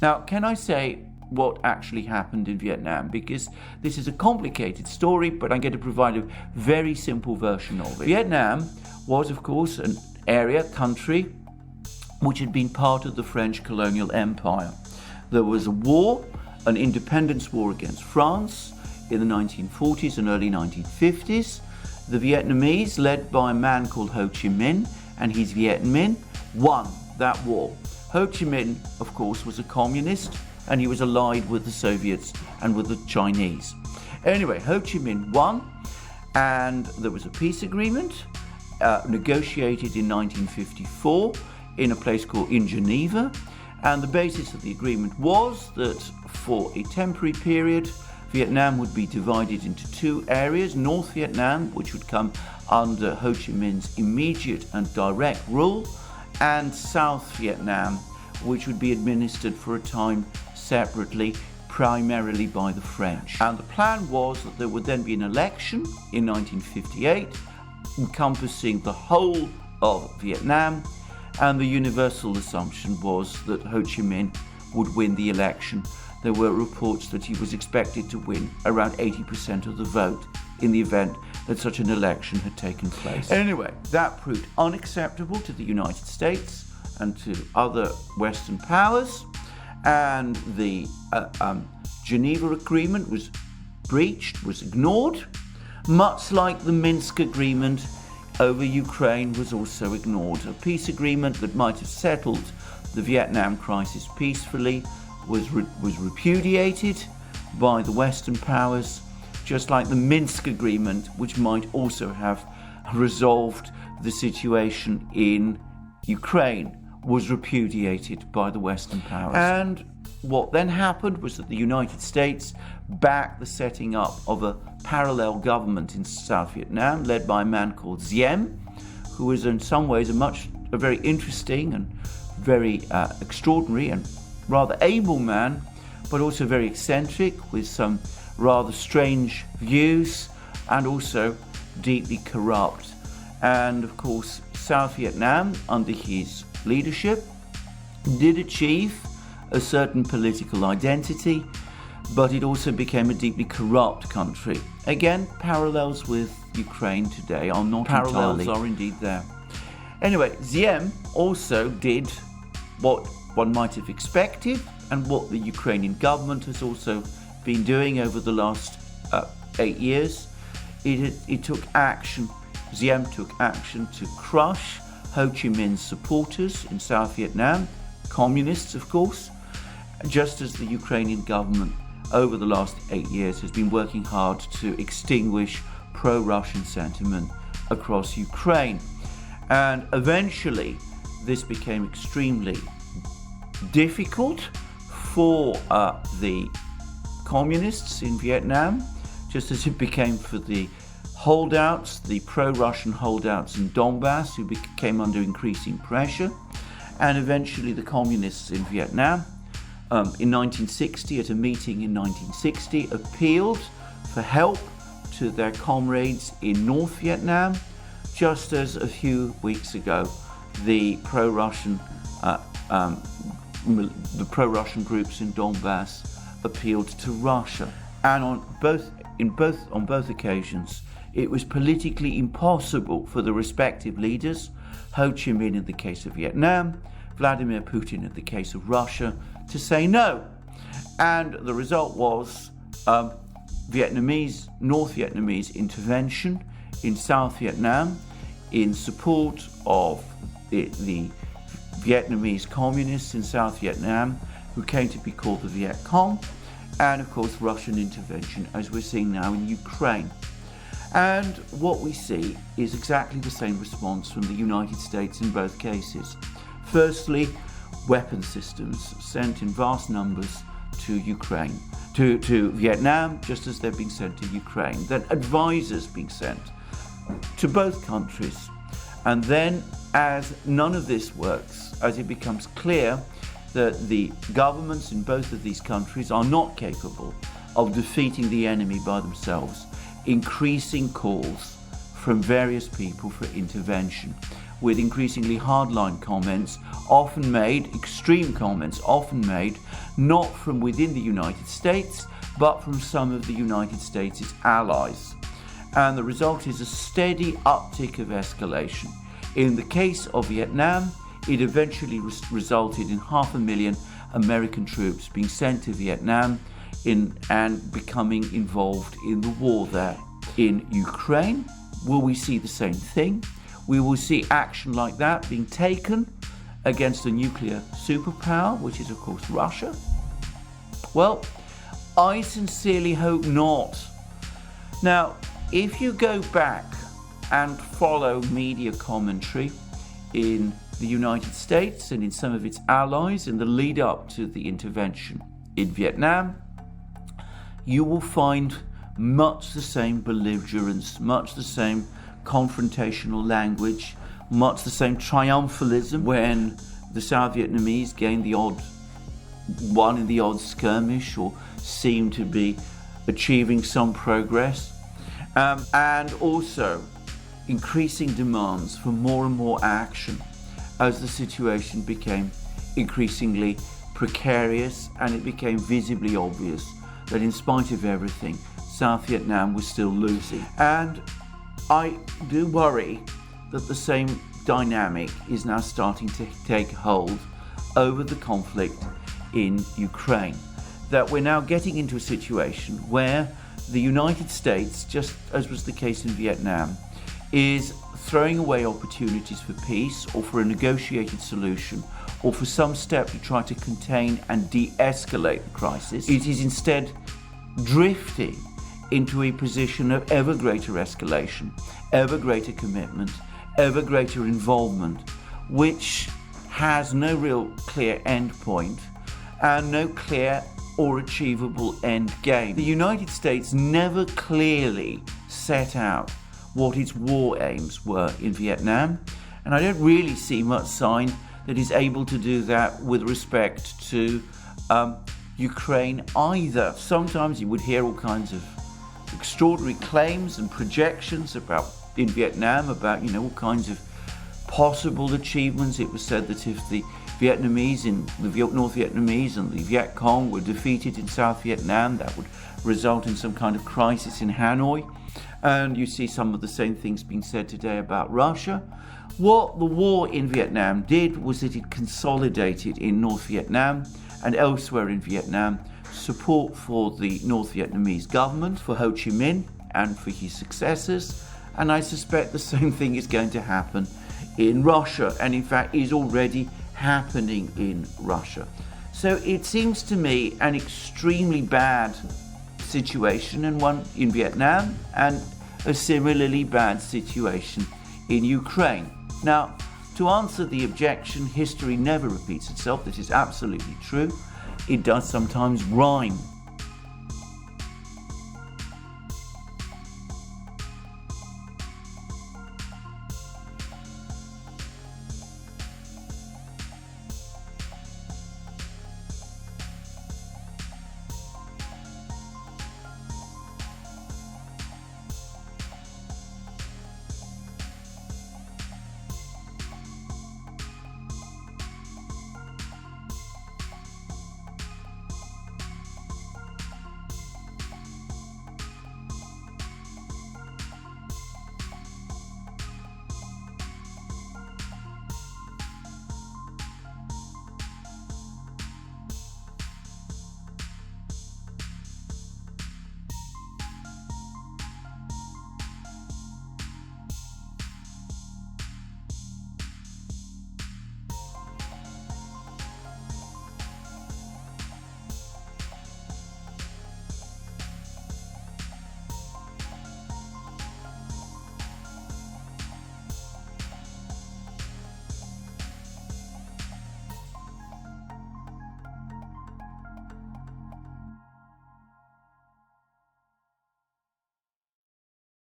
Now, can I say what actually happened in Vietnam? Because this is a complicated story, but I'm going to provide a very simple version of it. Vietnam was, of course, an country, which had been part of the French colonial empire. There was a war, an independence war against France in the 1940s and early 1950s. The Vietnamese, led by a man called Ho Chi Minh and his Viet Minh, won that war. Ho Chi Minh, of course, was a communist, and he was allied with the Soviets and with the Chinese. Anyway, Ho Chi Minh won, and there was a peace agreement negotiated in 1954 in a place called Geneva, and the basis of the agreement was that for a temporary period, Vietnam would be divided into two areas: North Vietnam, which would come under Ho Chi Minh's immediate and direct rule, and South Vietnam, which would be administered for a time separately, primarily by the French. And the plan was that there would then be an election in 1958 encompassing the whole of Vietnam, and the universal assumption was that Ho Chi Minh would win the election. There were reports that he was expected to win around 80% of the vote in the event that such an election had taken place. Anyway, that proved unacceptable to the United States and to other Western powers, and the Geneva Agreement was breached, was ignored, much like the Minsk Agreement over Ukraine was also ignored. A peace agreement that might have settled the Vietnam crisis peacefully was repudiated by the Western powers, just like the Minsk Agreement, which might also have resolved the situation in Ukraine, was repudiated by the Western powers. And what then happened was that the United States backed the setting up of a parallel government in South Vietnam, led by a man called Diem, who was in some ways a very interesting and very extraordinary and rather able man, but also very eccentric, with some rather strange views and also deeply corrupt. And of course, South Vietnam, under his leadership, did achieve a certain political identity, but it also became a deeply corrupt country. Again, parallels with Ukraine today are not entirely. Parallels are indeed there. Anyway, Diem also did what one might have expected, and what the Ukrainian government has also been doing over the last 8 years. It took action. Diem took action to crush Ho Chi Minh's supporters in South Vietnam, communists, of course, just as the Ukrainian government over the last 8 years has been working hard to extinguish pro-Russian sentiment across Ukraine. And eventually, this became extremely difficult for the communists in Vietnam, just as it became for the holdouts, the pro-Russian holdouts in Donbass, who came under increasing pressure. And eventually the communists in Vietnam, in 1960, at a meeting in 1960, appealed for help to their comrades in North Vietnam, just as a few weeks ago the pro-Russian groups in Donbass appealed to Russia. And on both occasions, it was politically impossible for the respective leaders, Ho Chi Minh in the case of Vietnam, Vladimir Putin in the case of Russia, to say no. And the result was North Vietnamese intervention in South Vietnam in support of the Vietnamese communists in South Vietnam, who came to be called the Viet Cong, and of course Russian intervention, as we're seeing now in Ukraine. And what we see is exactly the same response from the United States in both cases. Firstly, weapon systems sent in vast numbers to Ukraine, to Vietnam, just as they're being sent to Ukraine. Then advisors being sent to both countries. And then, as none of this works, as it becomes clear that the governments in both of these countries are not capable of defeating the enemy by themselves, increasing calls from various people for intervention. with increasingly hardline comments, often made, extreme comments, often made, not from within the United States, but from some of the United States' allies. And the result is a steady uptick of escalation. In the case of Vietnam, it eventually resulted in 500,000 American troops being sent to Vietnam and becoming involved in the war there. In Ukraine, will we see the same thing? We will see action like that being taken against a nuclear superpower, which is of course Russia. Well, I sincerely hope not. Now, if you go back and follow media commentary in the United States and in some of its allies in the lead up to the intervention in Vietnam, you will find much the same belligerence, much the same confrontational language, much the same triumphalism when the South Vietnamese gained the odd skirmish or seemed to be achieving some progress, and also increasing demands for more and more action as the situation became increasingly precarious and it became visibly obvious that in spite of everything, South Vietnam was still losing. And I do worry that the same dynamic is now starting to take hold over the conflict in Ukraine. That we're now getting into a situation where the United States, just as was the case in Vietnam, is throwing away opportunities for peace or for a negotiated solution or for some step to try to contain and de-escalate the crisis. It is instead drifting into a position of ever greater escalation, ever greater commitment, ever greater involvement, which has no real clear end point and no clear or achievable end game. The United States never clearly set out what its war aims were in Vietnam, and I don't really see much sign that it's able to do that with respect to Ukraine either. Sometimes you would hear all kinds of extraordinary claims and projections about in Vietnam about all kinds of possible achievements. It was said that if the Vietnamese in the North Vietnamese and the Viet Cong were defeated in South Vietnam, that would result in some kind of crisis in Hanoi. And you see some of the same things being said today about Russia. What the war in Vietnam did was that it consolidated in North Vietnam and elsewhere in Vietnam support for the North Vietnamese government, for Ho Chi Minh and for his successors. And I suspect the same thing is going to happen in Russia, and in fact is already happening in Russia. So it seems to me an extremely bad situation, and one in Vietnam, and a similarly bad situation in Ukraine. Now, to answer the objection, history never repeats itself. This is absolutely true. It does sometimes rhyme.